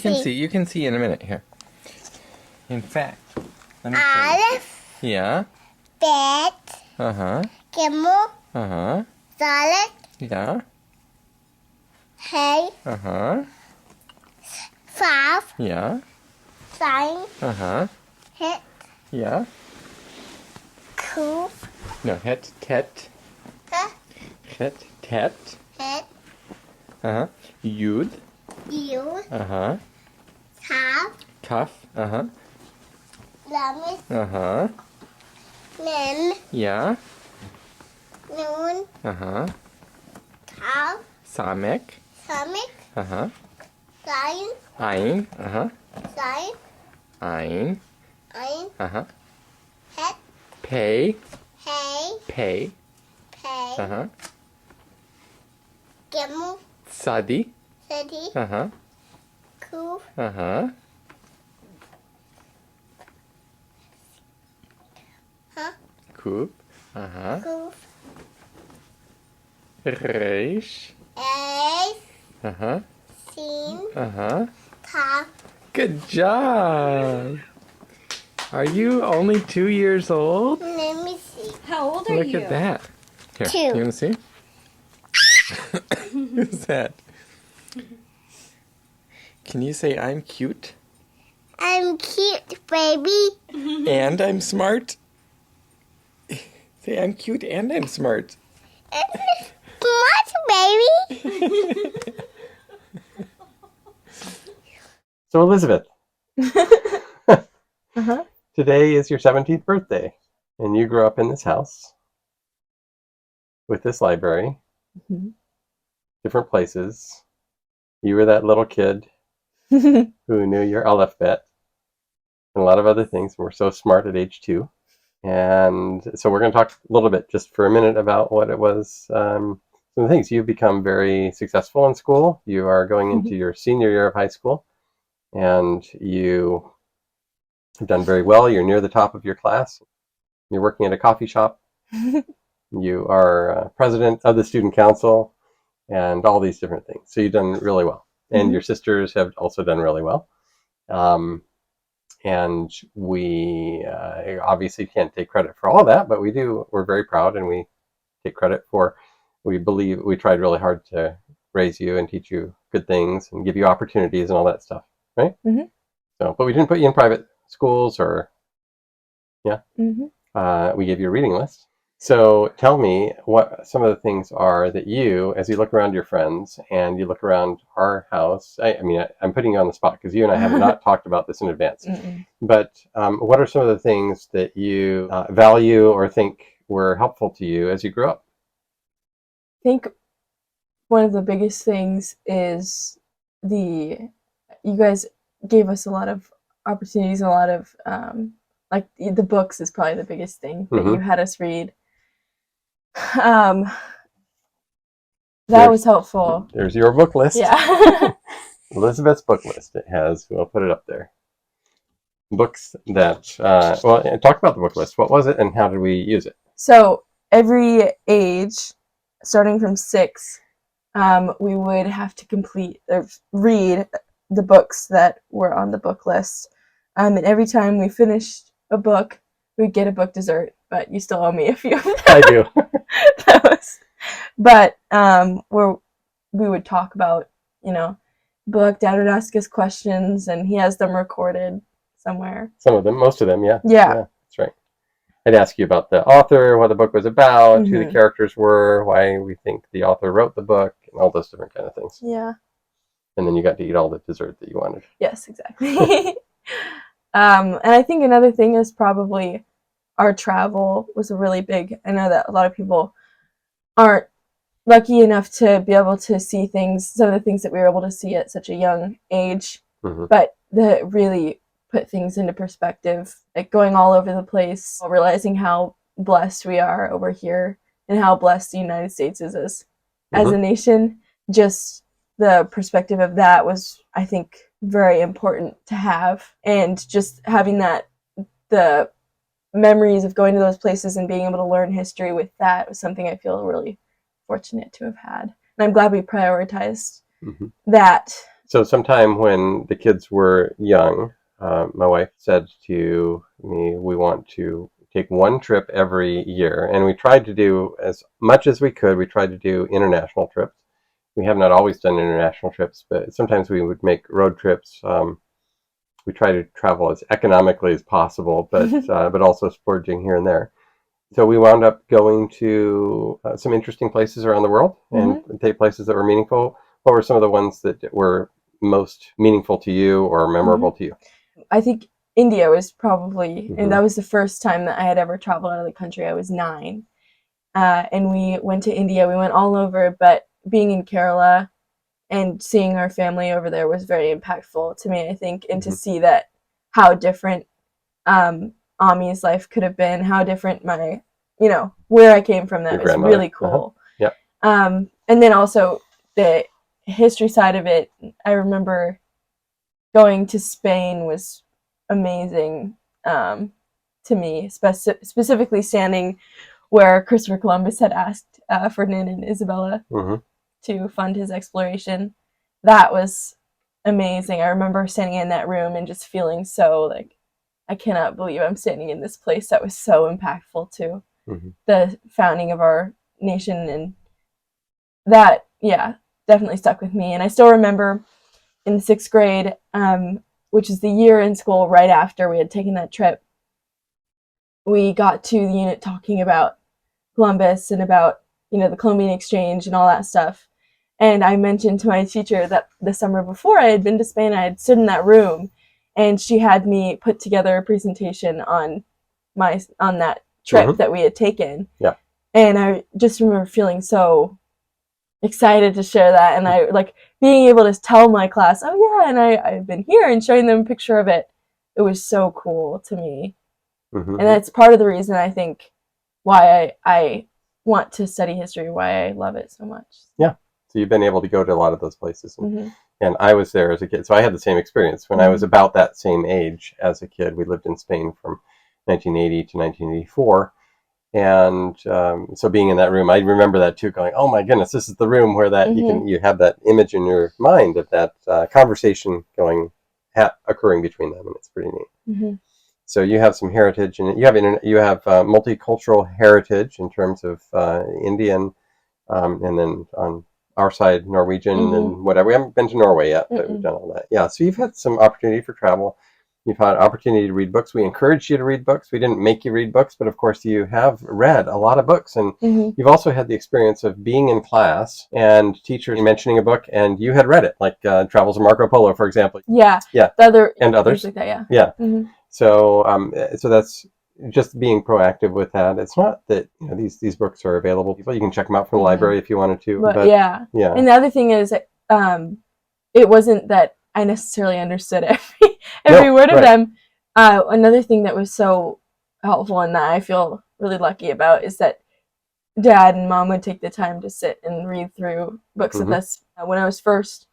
can see. You can see in a minute here. In fact, let me show you. Aleph, Yeah. Bet, Gimel, Dalet, Yeah. Hey, Vav, Yeah. Zayin, Het, Yeah. Kuf, No, het, tet. Het, tet. Het, Yud. Yud, Tav, Kaf. Lamed, Mem, Yeah. Nun, Tav, Samek. Samek, Zayin, Ein. Zayin, Ein. Ein, Het, Pei. Hey, Pei. Pei, Gimel, Sadi. Sedi, Kuf, Kub. Kuf, Reish. Eis, Sin, Tav. Good job. Are you only 2 years old? Let me see. How old are you? Look at that. Here, 2. you want to see? Who's that? Can you say I'm cute I'm cute, baby. and I'm smart? Say I'm cute and I'm smart. What, baby? So Elizabeth, today is your 17th birthday, and you grew up in this house with this library, different places. You were that little kid who knew your alphabet and a lot of other things, and were so smart at age 2. And so we're going to talk a little bit, just for a minute, about what it was. Some of the things. You've become very successful in school. You are going into your senior year of high school, and you have done very well. You're near the top of your class. You're working at a coffee shop. You are president of the student council, and all these different things. So you've done really well. And your sisters have also done really well. And we obviously can't take credit for all that, but we do. We're very proud, and we take credit for, we believe we tried really hard to raise you and teach you good things and give you opportunities and all that stuff, right? So, but we didn't put you in private schools or, we gave you a reading list. So tell me what some of the things are that you, as you look around your friends and you look around our house, I'm putting you on the spot because you and I have not talked about this in advance, but what are some of the things that you value or think were helpful to you as you grew up? I think one of the biggest things is you guys gave us a lot of opportunities, a lot of, like the books is probably the biggest thing that you had us read. That was helpful. There's your book list. Yeah. Elizabeth's book list. It has, we'll put it up there. Books that, talk about the book list. What was it and how did we use it? So every age, starting from 6, we would have to read the books that were on the book list. And every time we finished a book, we'd get a book dessert, but you still owe me a few of them. I do. But we would talk about, book. Dad would ask us questions, and he has them recorded somewhere. Some of them, most of them, yeah. Yeah, that's right. I'd ask you about the author, what the book was about, who the characters were, why we think the author wrote the book, and all those different kind of things. Yeah. And then you got to eat all the dessert that you wanted. Yes, exactly. And I think another thing is probably our travel was a really big. I know that a lot of people aren't lucky enough to be able to see some of the things that we were able to see at such a young age, but that really put things into perspective, like going all over the place, realizing how blessed we are over here and how blessed the United States is as a nation. Just the perspective of that was, I think, very important to have, and just having the memories of going to those places and being able to learn history with that was something I feel really fortunate to have had. And I'm glad we prioritized that So sometime when the kids were young, my wife said to me, we want to take one trip every year. And we tried to do as much as we could. We tried to do international trips. We have not always done international trips, but sometimes we would make road trips. We try to travel as economically as possible, but also splurging here and there. So we wound up going to some interesting places around the world and take places that were meaningful. What were some of the ones that were most meaningful to you or memorable to you? I think India was probably, and that was the first time that I had ever traveled out of the country. I was 9. And we went to India. We went all over, but being in Kerala and seeing our family over there was very impactful to me, I think, and to see that how different Ami's life could have been, how different my, where I came from, that was really cool. Yeah. And then also the history side of it, I remember going to Spain was amazing to me, specifically standing where Christopher Columbus had asked Ferdinand and Isabella to fund his exploration. That was amazing. I remember standing in that room and just feeling so like, I cannot believe I'm standing in this place that was so impactful to the founding of our nation. And that, definitely stuck with me. And I still remember in the 6th grade, which is the year in school right after we had taken that trip, we got to the unit talking about Columbus and about, the Columbian Exchange and all that stuff. And I mentioned to my teacher that the summer before I had been to Spain, I had stood in that room, and she had me put together a presentation on that trip that we had taken. Yeah. And I just remember feeling so excited to share that, and I like being able to tell my class, oh yeah, and I've been here, and showing them a picture of it. It was so cool to me. And that's part of the reason I think why I want to study history, why I love it so much. Yeah. So you've been able to go to a lot of those places. And I was there as a kid. So I had the same experience. When I was about that same age as a kid, we lived in Spain from 1980 to 1984. And so being in that room, I remember that too, going, oh my goodness, this is the room where that you have that image in your mind of that conversation occurring between them. And it's pretty neat. So you have some heritage, and you have multicultural heritage in terms of Indian, and then on our side Norwegian, and then whatever. We haven't been to Norway yet, but we've done all that. Yeah, so you've had some opportunity for travel. You've had opportunity to read books. We encouraged you to read books. We didn't make you read books, but of course you have read a lot of books, and you've also had the experience of being in class and teachers mentioning a book, and you had read it, like Travels of Marco Polo, for example. Yeah. Yeah. And others like that. Yeah. Yeah. So that's just being proactive with that. It's not that these books are available. You can check them out from the library if you wanted to. But yeah. And the other thing is, it wasn't that I necessarily understood every word of them. Another thing that was so helpful and that I feel really lucky about is that Dad and Mom would take the time to sit and read through books with us. When I was first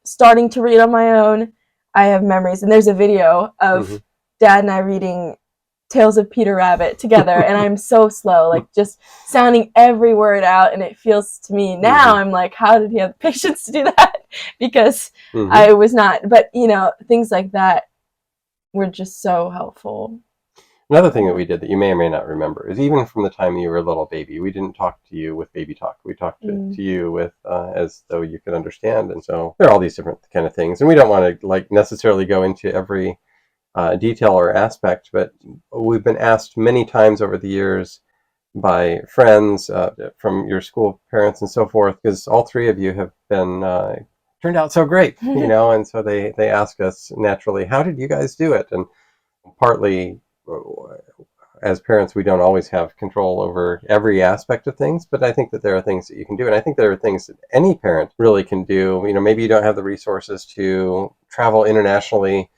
starting to read on my own, I have memories, and there's a video of Dad and I reading Tales of Peter Rabbit together, and I'm so slow, just sounding every word out, and it feels to me now, I'm like, how did he have the patience to do that? Because I was not, but things like that were just so helpful. Another thing that we did that you may or may not remember is even from the time you were a little baby, we didn't talk to you with baby talk. We talked to you with as though you could understand. And so there are all these different kind of things. And we don't want to necessarily go into every detail or aspect, but we've been asked many times over the years by friends from your school parents and so forth, because all three of you have been turned out so great, and so they ask us naturally, how did you guys do it? And partly as parents, we don't always have control over every aspect of things, but I think that there are things that you can do. And I think there are things that any parent really can do. Maybe you don't have the resources to travel internationally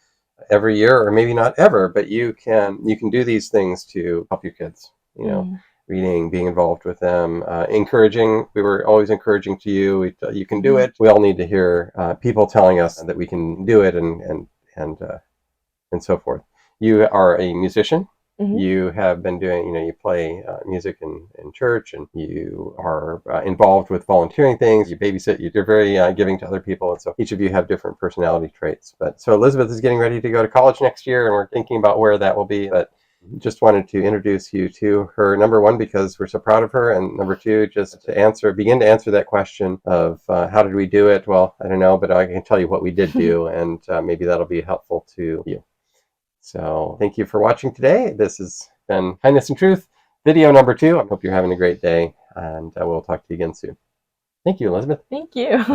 every year, or maybe not ever, but you can do these things to help your kids, reading, being involved with them, encouraging. We were always encouraging to you, you can do it. We all need to hear people telling us that we can do it, and so forth. You are a musician. Mhm. You have been doing, you play music in church, and you are involved with volunteering things. You babysit. You're very giving to other people, and so each of you have different personality traits. But so Elizabeth is getting ready to go to college next year, and we're thinking about where that will be. But just wanted to introduce you to her. Number one, because we're so proud of her, and number two, just to begin to answer that question of how did we do it? Well, I don't know, but I can tell you what we did do, and maybe that'll be helpful to you. So thank you for watching today. This has been Kindness and Truth, video number 2. I hope you're having a great day, and we'll talk to you again soon. Thank you, Elizabeth. Thank you.